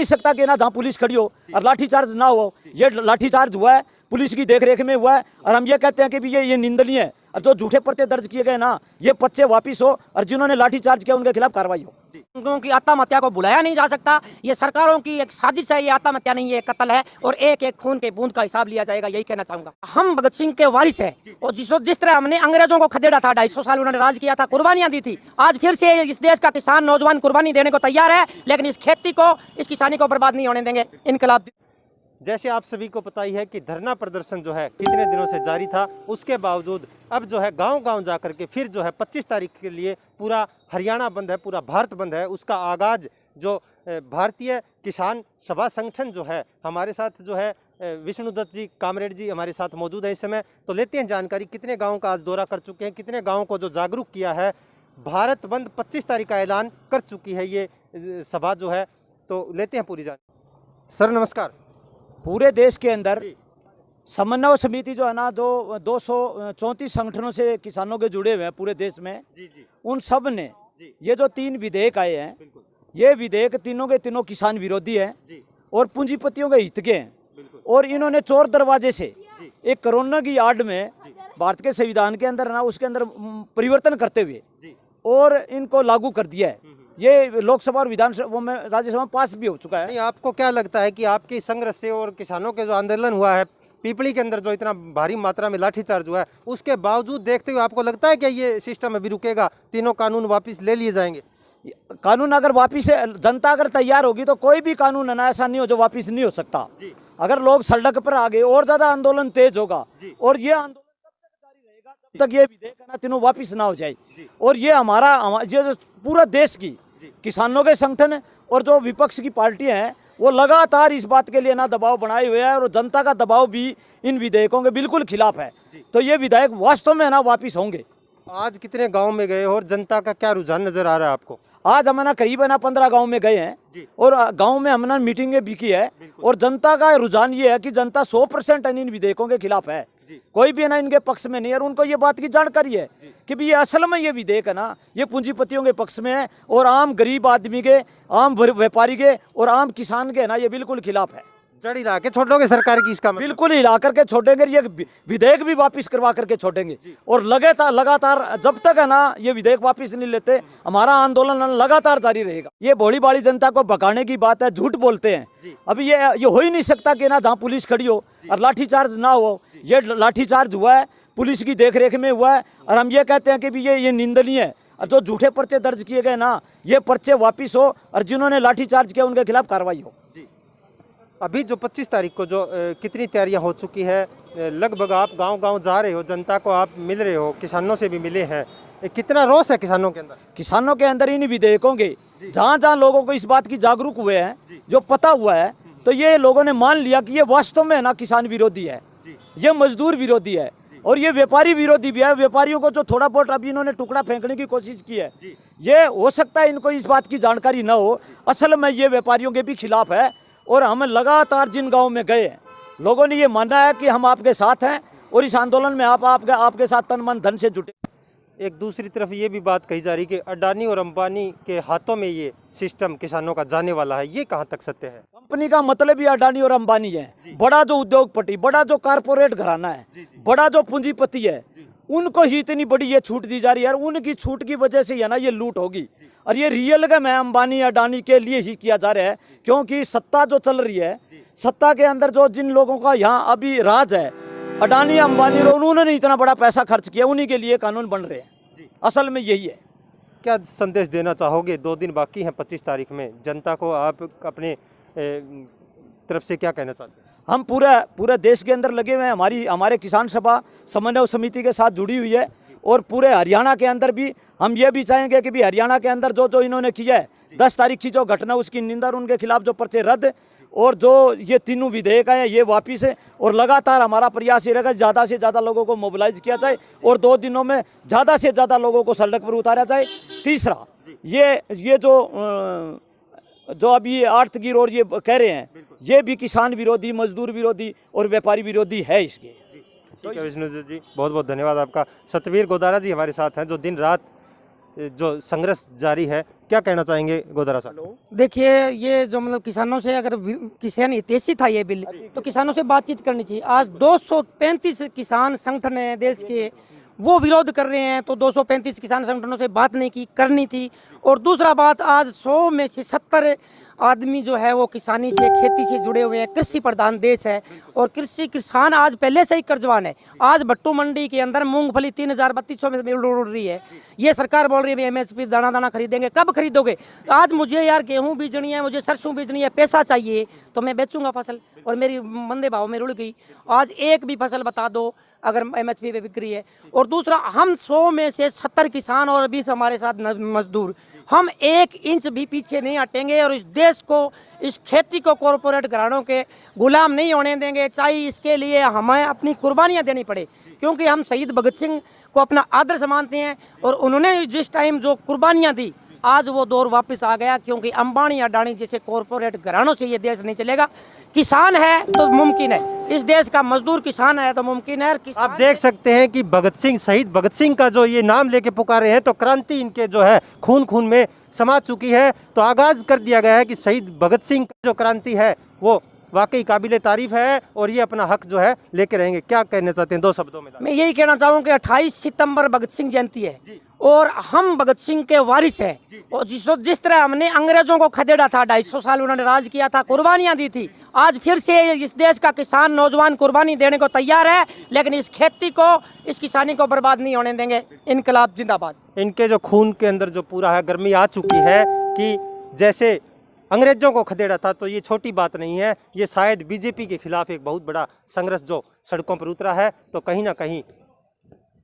नहीं सकता कि ना जहाँ पुलिस खड़ी हो और लाठीचार्ज ना हो। ये लाठीचार्ज हुआ है, पुलिस की देखरेख में हुआ है, और हम ये कहते हैं कि भी ये निंदनीय है। और जो झूठे पर्चे दर्ज किए गए ना, ये पर्चे वापिस हो और जिन्होंने लाठीचार्ज किया उनके खिलाफ कार्रवाई हो। क्योंकि आत्महत्या को बुलाया नहीं जा सकता। ये सरकारों की एक साजिश है, ये आत्महत्या नहीं, ये कत्ल है, और एक एक खून के बूंद का हिसाब लिया जाएगा, यही कहना चाहूंगा। हम भगत सिंह के वारिस हैं, और जिस तरह हमने अंग्रेजों को खदेड़ा था, 250 साल उन्होंने राज किया था, कुर्बानियां दी थी, आज फिर से इस देश का किसान नौजवान कुर्बानी देने को तैयार है, लेकिन इस खेती को, इस किसानी को बर्बाद नहीं होने देंगे। इनकलाब। जैसे आप सभी को पता ही है कि धरना प्रदर्शन जो है कितने दिनों से जारी था, उसके बावजूद अब जो है गांव-गांव जाकर के फिर जो है 25 तारीख के लिए पूरा हरियाणा बंद है, पूरा भारत बंद है। उसका आगाज जो भारतीय किसान सभा संगठन जो है, हमारे साथ जो है विष्णुदत्त जी, कामरेड जी हमारे साथ मौजूद है इस समय। तो लेते हैं जानकारी, कितने गाँव का आज दौरा कर चुके हैं, कितने गाँव को जो जागरूक किया है। भारत बंद 25 तारीख का ऐलान कर चुकी है ये सभा जो है, तो लेते हैं पूरी जानकारी। सर नमस्कार। पूरे देश के अंदर समन्वय समिति जो है ना, 234 संगठनों से किसानों के जुड़े हुए हैं पूरे देश में। उन सब ने ये जो 3 विधेयक आए हैं, ये विधेयक तीनों के तीनों किसान विरोधी हैं और पूंजीपतियों के हित के हैं। और इन्होंने चोर दरवाजे से एक कोरोना की आड़ में भारत के संविधान के अंदर ना, उसके अंदर परिवर्तन करते हुए और इनको लागू कर दिया है। ये लोकसभा और विधानसभा में, राज्यसभा में पास भी हो चुका है। आपको क्या लगता है कि आपके संघर्ष से और किसानों के जो आंदोलन हुआ है, पीपली के अंदर जो इतना भारी मात्रा में लाठीचार्ज हुआ है, उसके बावजूद देखते हुए आपको लगता है कि ये सिस्टम अभी रुकेगा, तीनों कानून वापस ले लिए जाएंगे? कानून अगर वापस, जनता अगर तैयार होगी तो कोई भी कानून है ना ऐसा नहीं हो जो वापस नहीं हो सकता। अगर लोग सड़क पर आ गए और ज्यादा आंदोलन तेज होगा, और ये आंदोलन तब तक ये विधेयक ना तीनों वापिस ना हो जाए। और ये ये पूरा देश की किसानों के संगठन और जो विपक्ष की पार्टियां हैं, वो लगातार इस बात के लिए ना दबाव बनाए हुए हैं, और जनता का दबाव भी इन विधेयकों के बिल्कुल खिलाफ है। तो ये विधेयक वास्तव में ना वापिस होंगे। आज कितने गांव में गए और जनता का क्या रुझान नजर आ रहा है आपको? आज हम ना करीब 15 गांव में गए हैं, और गांव में हमने मीटिंगें भी की है, और जनता का रुझान ये है कि जनता 100% इन विधेयकों के खिलाफ है, कोई भी ना इनके पक्ष में नहीं। और उनको ये बात की जानकारी है कि भी ये असल में ये विधेयक है ना, ये पूंजीपतियों के पक्ष में है, और आम गरीब आदमी के, आम व्यापारी के और आम किसान के ना ये बिल्कुल खिलाफ है। जड़ हिला के छोड़ोगे सरकार की इसका मतलब? बिल्कुल हिला करके छोड़ेंगे, ये विधेयक भी वापस करवा करके छोड़ेंगे। और लगातार जब तक है ना ये विधेयक वापस नहीं लेते, हमारा आंदोलन लगातार जारी रहेगा। ये भोली भाली जनता को भगाने की बात है, झूठ बोलते हैं। अभी ये हो ही नहीं सकता कि ना जहाँ पुलिस खड़ी हो और लाठीचार्ज ना हो। ये लाठीचार्ज हुआ है, पुलिस की देखरेख में हुआ है, और हम ये कहते हैं कि भी ये निंदनीय है। और जो झूठे पर्चे दर्ज किए गए ना, ये पर्चे वापिस हो और जिन्होंने लाठीचार्ज किया उनके खिलाफ कार्रवाई हो। अभी जो 25 तारीख को जो कितनी तैयारियां हो चुकी है, लगभग आप गांव-गांव जा रहे हो, जनता को आप मिल रहे हो, किसानों से भी मिले हैं, कितना रोष है किसानों के अंदर? किसानों के अंदर इन विधेयकों के जहाँ लोगों को इस बात की जागरूक हुए हैं, जो पता हुआ है, तो ये लोगों ने मान लिया कि ये वास्तव में ना किसान विरोधी है, ये मजदूर विरोधी है, और ये व्यापारी विरोधी भी है। व्यापारियों को जो थोड़ा बहुत अभी इन्होंने टुकड़ा फेंकने की कोशिश की है, ये हो सकता है इनको इस बात की जानकारी न हो, असल में ये व्यापारियों के भी खिलाफ है। और हम लगातार जिन गाँव में गए हैं, लोगों ने ये माना है कि हम आपके साथ हैं, और इस आंदोलन में आपके साथ तन मन धन से जुटे। एक दूसरी तरफ ये भी बात कही जा रही कि अडानी और अंबानी के हाथों में ये सिस्टम किसानों का जाने वाला है, ये कहाँ तक सत्य है? कंपनी का मतलब ही अडानी और अंबानी है। बड़ा जो उद्योगपति, बड़ा जो कारपोरेट घराना है, बड़ा जो पूंजीपति है, उनको ही इतनी बड़ी ये छूट दी जा रही है। उनकी छूट की वजह से है ना ये लूट होगी। और ये रियल गेम है अंबानी अडानी के लिए ही किया जा रहा है, क्योंकि सत्ता जो चल रही है, सत्ता के अंदर जो जिन लोगों का यहाँ अभी राज है, अडानी अंबानी, उन्होंने इतना बड़ा पैसा खर्च किया, उन्हीं के लिए कानून बन रहे हैं। असल में यही है। क्या संदेश देना चाहोगे? 2 दिन बाकी हैं 25 तारीख में, जनता को आप अपने तरफ से क्या कहना चाहते हैं? हम पूरे देश के अंदर लगे हुए हैं, हमारे किसान सभा समन्वय समिति के साथ जुड़ी हुई है, और पूरे हरियाणा के अंदर भी हम ये भी चाहेंगे कि भी हरियाणा के अंदर जो इन्होंने किया है, 10 तारीख की जो घटना, उसकी निंदा, उनके खिलाफ जो पर्चे रद्द, और जो ये तीनों विधेयक हैं ये वापिस है। और लगातार हमारा प्रयास ये रहेगा ज़्यादा से ज़्यादा लोगों को मोबिलाइज किया जाए, और 2 दिनों में ज़्यादा से ज़्यादा लोगों को सड़क पर उतारा जाए। तीसरा, ये जो अभी आर्थिक और ये कह रहे हैं, ये भी किसान विरोधी, मजदूर विरोधी और व्यापारी विरोधी है इसके। ठीक है विष्णुदत्त जी, बहुत बहुत धन्यवाद आपका। सतवीर गोदारा जी हमारे साथ हैं, जो दिन रात जो संघर्ष जारी है, क्या कहना चाहेंगे गोदरा साहब? देखिए, ये जो मतलब किसानों से अगर किसान हितैषी था ये बिल, तो किसानों से बातचीत करनी चाहिए। आज 235 किसान संगठन है देश के, वो विरोध कर रहे हैं, तो 235 किसान संगठनों से बात नहीं की, करनी थी। और दूसरा बात, आज 100 में से 70 आदमी जो है वो किसानी से, खेती से जुड़े हुए हैं। कृषि प्रधान देश है और किसान आज पहले से ही कर्जवान है। आज भट्टू मंडी के अंदर मूंगफली 3200 में उड़ रही है। ये सरकार बोल रही है MSP दाना दाना खरीदेंगे, कब खरीदोगे? आज मुझे यार गेहूं बीजनी है, मुझे सरसों बीजनी है, पैसा चाहिए तो मैं बेचूंगा फसल, और मेरी मंदे भाव में रुड़ गई। आज एक भी फसल बता दो अगर MSP पे बिक्री है। और दूसरा, हम 100 में से 70 किसान और 20 हमारे साथ मजदूर, हम 1 इंच भी पीछे नहीं हटेंगे और इस देश को, इस खेती को कॉरपोरेट घरानों के गुलाम नहीं होने देंगे, चाहे इसके लिए हमें अपनी कुर्बानियां देनी पड़े। क्योंकि हम शहीद भगत सिंह को अपना आदर्श मानते हैं और उन्होंने जिस टाइम जो कुर्बानियां दी, आज वो दौर वापस आ गया। क्योंकि अंबानी अडानी जैसे कॉरपोरेट घरानों से ये देश नहीं चलेगा। किसान है तो मुमकिन है, इस देश का मजदूर किसान है तो मुमकिन है। आप देख सकते हैं कि भगत सिंह, शहीद भगत सिंह का जो ये नाम लेके पुकारे हैं, तो क्रांति इनके जो है खून खून में समा चुकी है। तो आगाज कर दिया गया है कि शहीद भगत सिंह की जो क्रांति है वो वाकई काबिले तारीफ है और ये अपना हक जो है लेके रहेंगे। क्या कहना चाहते हैं 2 शब्दों में? मैं यही कहना चाहूँगा कि 28 सितंबर भगत सिंह जयंती है और हम भगत सिंह के वारिस हैं। और जिस तरह हमने अंग्रेजों को खदेड़ा था, 250 साल उन्होंने राज किया था, कुर्बानियां दी थी, आज फिर से इस देश का किसान नौजवान कुर्बानी देने को तैयार है। लेकिन इस खेती को, इस किसानी को बर्बाद नहीं होने देंगे। इनकलाब जिंदाबाद। इनके जो खून के अंदर जो पूरा है गर्मी आ चुकी है कि जैसे अंग्रेजों को खदेड़ा था, तो ये छोटी बात नहीं है। ये शायद बीजेपी के खिलाफ एक बहुत बड़ा संघर्ष जो सड़कों पर उतरा है, तो कहीं ना कहीं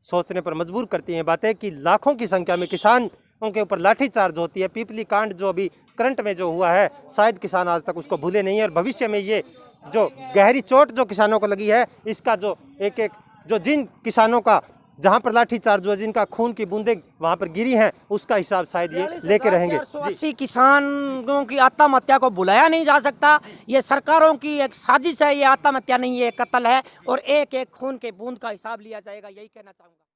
सोचने पर मजबूर करती हैं बातें कि लाखों की संख्या में किसानों के ऊपर लाठीचार्ज होती है। पीपली कांड जो अभी करंट में जो हुआ है, शायद किसान आज तक उसको भूले नहीं है। और भविष्य में ये जो गहरी चोट जो किसानों को लगी है, इसका जो एक जो जिन किसानों का जहां पर लाठीचार्ज हुआ, जिनका खून की बूंदें वहां पर गिरी हैं, उसका हिसाब शायद ये लेके रहेंगे। 480 किसानों की आत्महत्या को बुलाया नहीं जा सकता। ये सरकारों की एक साजिश है। ये आत्महत्या नहीं है, कत्ल है। और एक एक खून के बूंद का हिसाब लिया जाएगा, यही कहना चाहूँगा।